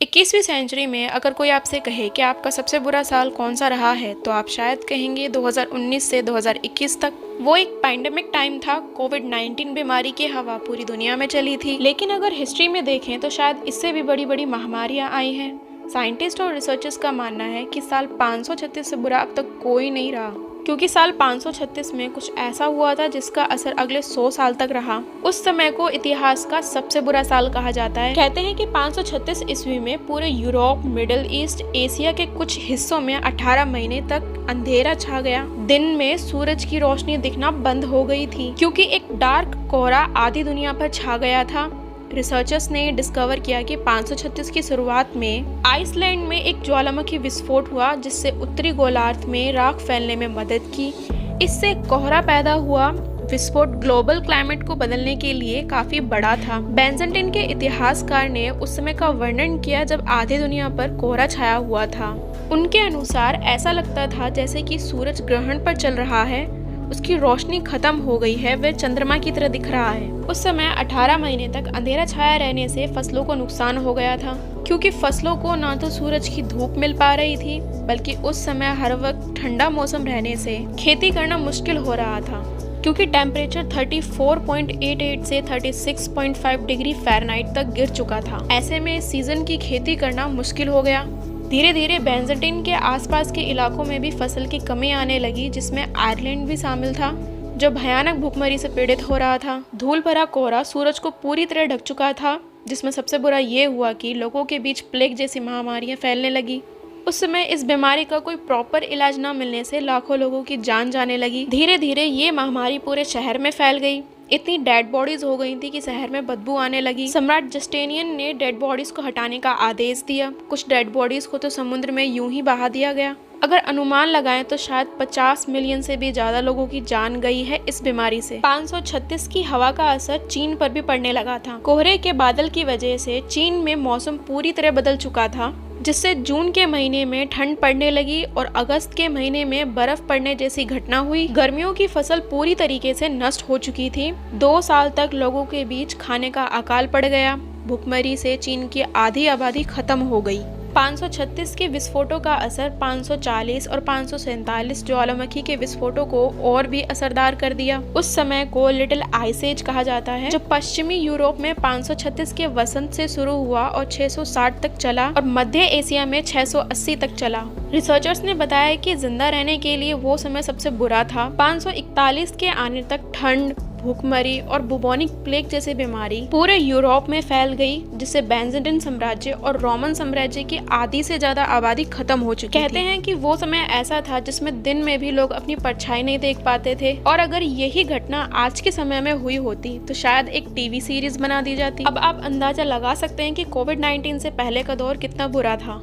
21वीं सेंचुरी में अगर कोई आपसे कहे कि आपका सबसे बुरा साल कौन सा रहा है तो आप शायद कहेंगे 2019 से 2021 तक। वो एक पैंडेमिक टाइम था। कोविड-19 बीमारी की हवा पूरी दुनिया में चली थी। लेकिन अगर हिस्ट्री में देखें तो शायद इससे भी बड़ी बड़ी महामारियां आई हैं। साइंटिस्ट और रिसर्चर्स का मानना है कि साल 536 से बुरा अब तक कोई नहीं रहा, क्योंकि साल 536 में कुछ ऐसा हुआ था जिसका असर अगले 100 साल तक रहा। उस समय को इतिहास का सबसे बुरा साल कहा जाता है। कहते हैं कि 536 ईस्वी में पूरे यूरोप, मिडिल ईस्ट, एशिया के कुछ हिस्सों में 18 महीने तक अंधेरा छा गया। दिन में सूरज की रोशनी दिखना बंद हो गई थी, क्योंकि एक डार्क कोहरा आधी दुनिया पर छा गया था। रिसर्चर्स ने डिस्कवर किया कि 536 की शुरुआत में आइसलैंड में एक ज्वालामुखी विस्फोट हुआ, जिससे उत्तरी गोलार्ध में राख फैलने में मदद की। इससे कोहरा पैदा हुआ। विस्फोट ग्लोबल क्लाइमेट को बदलने के लिए काफी बड़ा था। बेंजान्टिन के इतिहासकार ने उस समय का वर्णन किया जब आधी दुनिया पर कोहरा छाया हुआ था। उनके अनुसार ऐसा लगता था जैसे कि सूरज ग्रहण पर चल रहा है, उसकी रोशनी खत्म हो गई है, वह चंद्रमा की तरह दिख रहा है। उस समय 18 महीने तक अंधेरा छाया रहने से फसलों को नुकसान हो गया था, क्योंकि फसलों को ना तो सूरज की धूप मिल पा रही थी, बल्कि उस समय हर वक्त ठंडा मौसम रहने से खेती करना मुश्किल हो रहा था, क्योंकि टेम्परेचर 34.88 से 36.5 डिग्री फ़ारेनहाइट तक गिर चुका था। ऐसे में सीजन की खेती करना मुश्किल हो गया। धीरे धीरे बेंजान्टिन के आसपास के इलाकों में भी फसल की कमी आने लगी, जिसमें आयरलैंड भी शामिल था, जो भयानक भूखमरी से पीड़ित हो रहा था। धूल भरा कोहरा सूरज को पूरी तरह ढक चुका था, जिसमें सबसे बुरा ये हुआ कि लोगों के बीच प्लेग जैसी महामारियां फैलने लगी। उस समय इस बीमारी का कोई प्रॉपर इलाज न मिलने से लाखों लोगों की जान जाने लगी। धीरे धीरे ये महामारी पूरे शहर में फैल गई। इतनी डेड बॉडीज हो गई थी कि शहर में बदबू आने लगी। सम्राट जस्टिनियन ने डेड बॉडीज को हटाने का आदेश दिया। कुछ डेड बॉडीज को तो समुद्र में यूं ही बहा दिया गया। अगर अनुमान लगाएं तो शायद 50 मिलियन से भी ज्यादा लोगों की जान गई है इस बीमारी से। 536 की हवा का असर चीन पर भी पड़ने लगा था। कोहरे के बादल की वजह से चीन में मौसम पूरी तरह बदल चुका था, जिससे जून के महीने में ठंड पड़ने लगी और अगस्त के महीने में बर्फ पड़ने जैसी घटना हुई। गर्मियों की फसल पूरी तरीके से नष्ट हो चुकी थी। 2 साल तक लोगों के बीच खाने का अकाल पड़ गया। भूखमरी से चीन की आधी आबादी खत्म हो गई। 536 के विस्फोटों का असर 540 और 547 ज्वालामुखी के विस्फोटों को और भी असरदार कर दिया। उस समय को लिटिल आइस एज कहा जाता है, जो पश्चिमी यूरोप में 536 के वसंत से शुरू हुआ और 660 तक चला और मध्य एशिया में 680 तक चला। रिसर्चर्स ने बताया कि जिंदा रहने के लिए वो समय सबसे बुरा था। 541 के आने तक ठंड, भूखमरी और बुबोनिक प्लेग जैसी बीमारी पूरे यूरोप में फैल गई, जिससे बेंजान्टिन साम्राज्य और रोमन साम्राज्य की आधी से ज्यादा आबादी खत्म हो चुकी थी। कहते हैं कि वो समय ऐसा था जिसमें दिन में भी लोग अपनी परछाई नहीं देख पाते थे, और अगर यही घटना आज के समय में हुई होती तो शायद एक टीवी सीरीज बना दी जाती। अब आप अंदाजा लगा सकते हैं कि कोविड-19 से पहले का दौर कितना बुरा था।